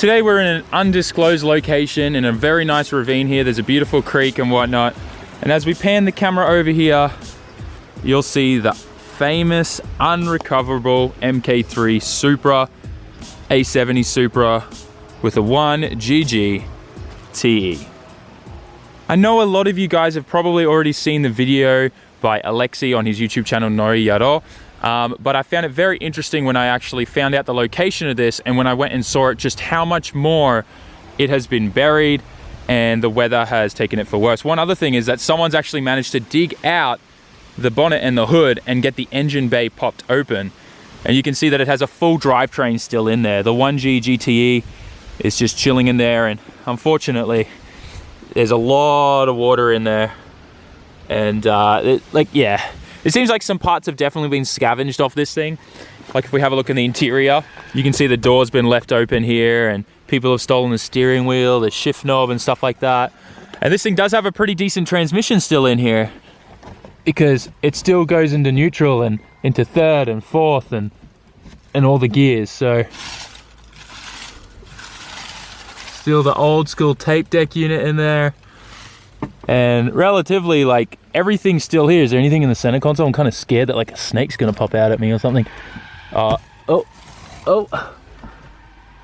Today we're in an undisclosed location in a very nice ravine here. There's a beautiful creek and whatnot. And as we pan the camera over here, you'll see the famous unrecoverable MK3 Supra, A70 Supra with a 1GG TE. I know a lot of you guys have probably already seen the video by Alexi on his YouTube channel Nori Yaro, but I found it very interesting when I actually found out the location of this, and when I went and saw it, just how much more it has been buried and the weather has taken it for worse. One other thing is that someone's actually managed to dig out the bonnet and the hood and get the engine bay popped open, and you can see that it has a full drivetrain still in there. The 1G GTE is just chilling in there, and unfortunately there's a lot of water in there, and it seems like some parts have definitely been scavenged off this thing. Like if we have a look in the interior, you can see the door's been left open here, and people have stolen the steering wheel, the shift knob and stuff like that. And this thing does have a pretty decent transmission still in here, because it still goes into neutral and into third and fourth and all the gears. So still the old school tape deck unit in there, and relatively like everything's still here. Is there anything in the center console? I'm kind of scared that like a snake's gonna pop out at me or something. Oh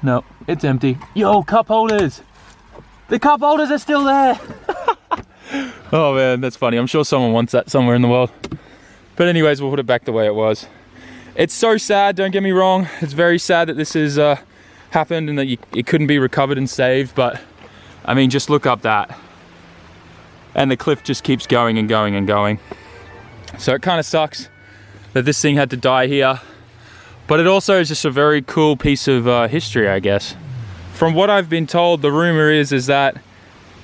no, it's empty. Yo, cup holders, the cup holders are still there. Oh man, that's funny. I'm sure someone wants that somewhere in the world. But anyways, we'll put it back the way it was. It's so sad, don't get me wrong. It's very sad that this has happened and that it couldn't be recovered and saved. But I mean, just look up that. And the cliff just keeps going and going and going. So it kind of sucks that this thing had to die here. But it also is just a very cool piece of history, I guess. From what I've been told, the rumor is that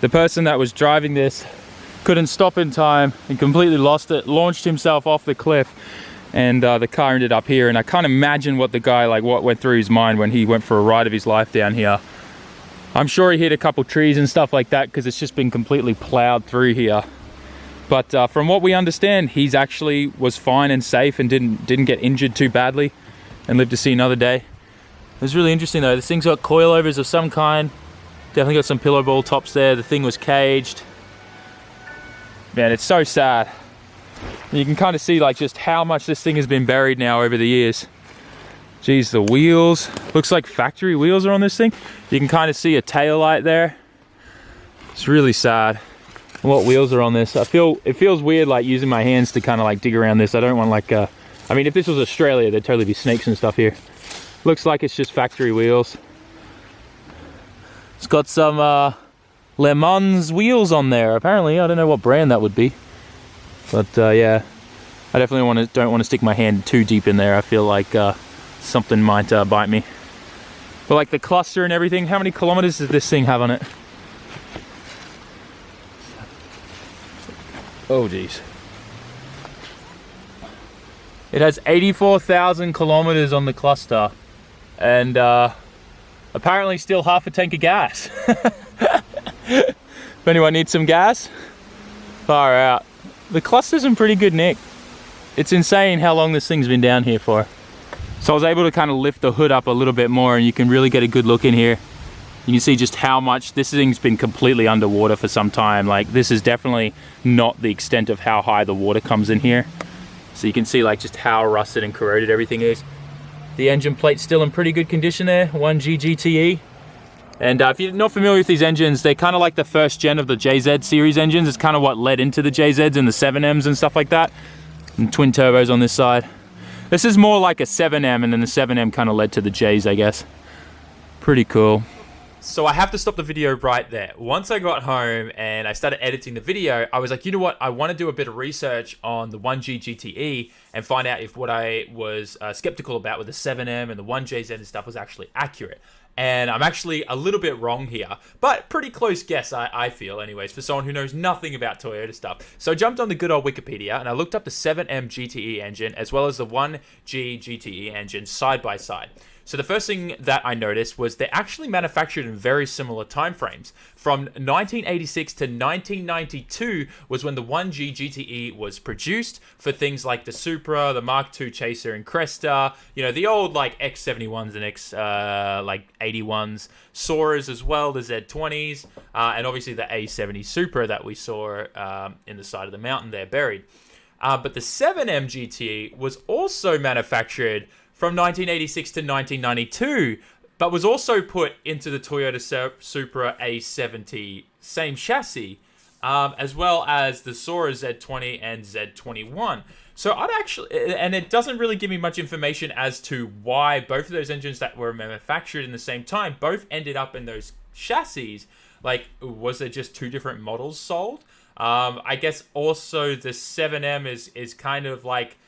the person that was driving this couldn't stop in time and completely lost it, launched himself off the cliff, and the car ended up here. And I can't imagine what the guy, like what went through his mind when he went for a ride of his life down here. I'm sure he hit a couple trees and stuff like that, because it's just been completely plowed through here. But from what we understand, he's actually was fine and safe and didn't get injured too badly and lived to see another day. It was really interesting though. This thing's got coilovers of some kind. Definitely got some pillow ball tops there. The thing was caged. Man, it's so sad. And you can kind of see like just how much this thing has been buried now over the years. Geez, the wheels. Looks like factory wheels are on this thing. You can kind of see a tail light there. It's really sad. What wheels are on this? It feels weird like using my hands to kind of like dig around this. I don't want like I mean, if this was Australia, there'd totally be snakes and stuff here. Looks like it's just factory wheels. It's got some Le Mans wheels on there, apparently. I don't know what brand that would be. But yeah, I definitely don't want to stick my hand too deep in there. I feel like something might bite me. But like the cluster and everything, how many kilometers does this thing have on it? Oh geez. It has 84,000 kilometers on the cluster, and apparently still half a tank of gas. If anyone needs some gas, far out. The cluster's in pretty good nick. It's insane how long this thing's been down here for. So I was able to kind of lift the hood up a little bit more, and you can really get a good look in here. You can see just how much this thing's been completely underwater for some time. Like this is definitely not the extent of how high the water comes in here. So you can see like just how rusted and corroded everything is. The engine plate's still in pretty good condition there, 1G GTE. And if you're not familiar with these engines, they're kind of like the first gen of the JZ series engines. It's kind of what led into the JZs and the 7Ms and stuff like that. And twin turbos on this side. This is more like a 7M, and then the 7M kind of led to the Js, I guess. Pretty cool. So I have to stop the video right there. Once I got home and I started editing the video, I was like, you know what? I want to do a bit of research on the 1G GTE and find out if what I was skeptical about with the 7M and the 1JZ and stuff was actually accurate. And I'm actually a little bit wrong here, but pretty close guess, I feel, anyways, for someone who knows nothing about Toyota stuff. So I jumped on the good old Wikipedia and I looked up the 7M GTE engine as well as the 1G GTE engine side by side. So the first thing that I noticed was they're actually manufactured in very similar timeframes. From 1986 to 1992 was when the 1G GTE was produced for things like the Supra, the Mark II Chaser and Cresta, you know, the old like X71s and X like 81s, Soras as well, the Z20s, and obviously the A70 Supra that we saw in the side of the mountain there buried. But the 7M GT was also manufactured from 1986 to 1992, but was also put into the Toyota Supra A70 same chassis, as well as the Sora Z20 and Z21. So I'd actually, and it doesn't really give me much information as to why both of those engines that were manufactured in the same time both ended up in those chassis. Like, was there just two different models sold? I guess also the 7M is kind of like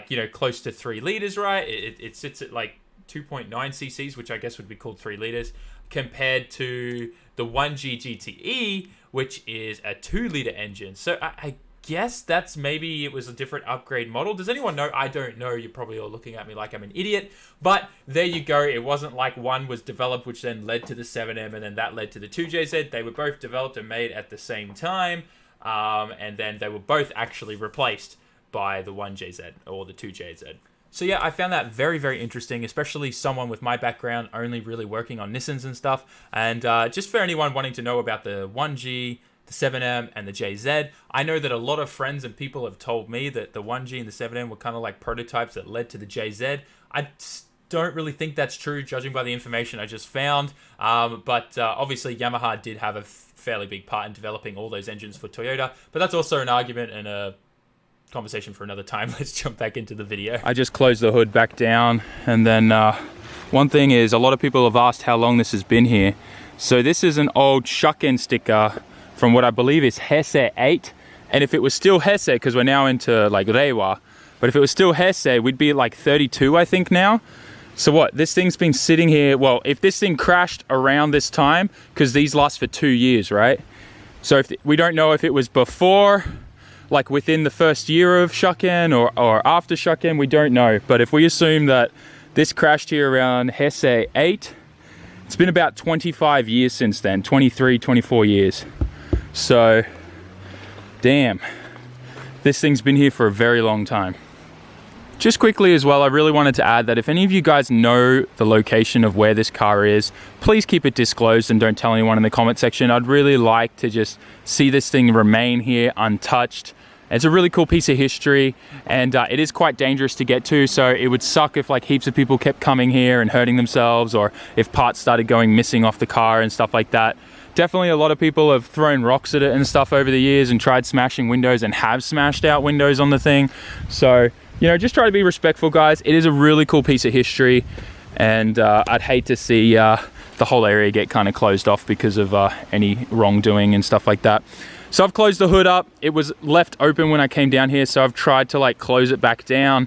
you know, close to 3 liters, right? It sits at like 2.9 cc's, which I guess would be called 3 liters, compared to the 1G GTE, which is a 2-liter engine. So I guess that's maybe it was a different upgrade model. Does anyone know? I don't know. You're probably all looking at me like I'm an idiot. But there you go. It wasn't like one was developed, which then led to the 7M, and then that led to the 2JZ. They were both developed and made at the same time. And then they were both actually replaced by the 1JZ or the 2JZ. So yeah, I found that very, very interesting, especially someone with my background only really working on Nissans and stuff. And just for anyone wanting to know about the 1G, the 7M, and the JZ, I know that a lot of friends and people have told me that the 1G and the 7M were kind of like prototypes that led to the JZ. I don't really think that's true, judging by the information I just found. But obviously, Yamaha did have a fairly big part in developing all those engines for Toyota. But that's also an argument and a conversation for another time. Let's jump back into the video. I just closed the hood back down, and then one thing is, a lot of people have asked how long this has been here. So this is an old Shukken sticker from what I believe is Heisei 8, and if it was still Heisei, because we're now into like Reiwa, but if it was still Heisei, we'd be at like 32, I think now. So what, this thing's been sitting here, well, if this thing crashed around this time, because these last for 2 years, right? So if we don't know if it was before, like within the first year of Shukken or after Shukken, we don't know. But if we assume that this crashed here around Heisei 8, it's been about 25 years since then, 23, 24 years. So, damn, this thing's been here for a very long time. Just quickly as well, I really wanted to add that if any of you guys know the location of where this car is, please keep it disclosed and don't tell anyone in the comment section. I'd really like to just see this thing remain here untouched. It's a really cool piece of history, and it is quite dangerous to get to, so it would suck if like heaps of people kept coming here and hurting themselves, or if parts started going missing off the car and stuff like that. Definitely a lot of people have thrown rocks at it and stuff over the years and tried smashing windows and have smashed out windows on the thing. So, you know, just try to be respectful, guys. It is a really cool piece of history, and I'd hate to see the whole area get kind of closed off because of any wrongdoing and stuff like that. So I've closed the hood up. It was left open when I came down here, so I've tried to like close it back down.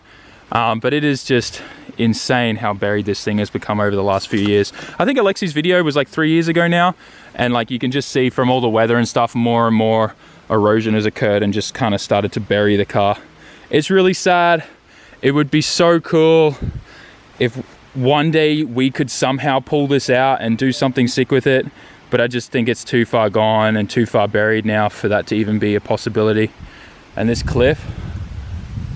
But it is just insane how buried this thing has become over the last few years. I think Alexi's video was like 3 years ago now, and like you can just see from all the weather and stuff, more and more erosion has occurred and just kind of started to bury the car. It's really sad. It would be so cool if one day we could somehow pull this out and do something sick with it, but I just think it's too far gone and too far buried now for that to even be a possibility. And this cliff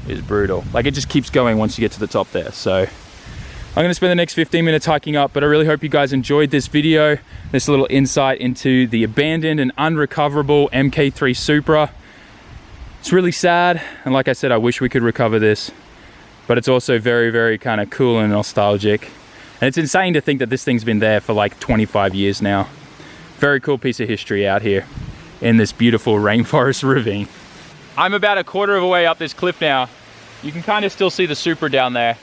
is brutal. Like, it just keeps going once you get to the top there. So I'm gonna spend the next 15 minutes hiking up, but I really hope you guys enjoyed this video, this little insight into the abandoned and unrecoverable MK3 Supra. It's really sad, and like I said, I wish we could recover this, but it's also very, very kind of cool and nostalgic. And it's insane to think that this thing's been there for like 25 years now. Very cool piece of history out here in this beautiful rainforest ravine. I'm about a quarter of a way up this cliff now. You can kind of still see the Supra down there.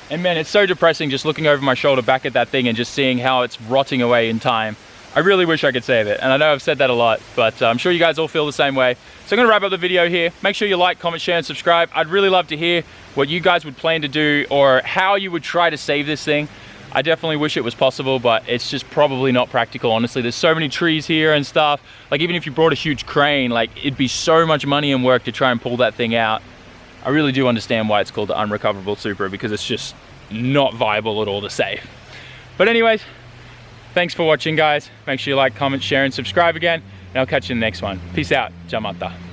And man, it's so depressing just looking over my shoulder back at that thing and just seeing how it's rotting away in time. I really wish I could save it. And I know I've said that a lot, but I'm sure you guys all feel the same way. So I'm gonna wrap up the video here. Make sure you like, comment, share, and subscribe. I'd really love to hear what you guys would plan to do or how you would try to save this thing. I definitely wish it was possible, but it's just probably not practical, honestly. There's so many trees here and stuff. Like, even if you brought a huge crane, like, it'd be so much money and work to try and pull that thing out. I really do understand why it's called the Unrecoverable Supra, because it's just not viable at all to save. But anyways, thanks for watching, guys. Make sure you like, comment, share, and subscribe again, and I'll catch you in the next one. Peace out. Jamata.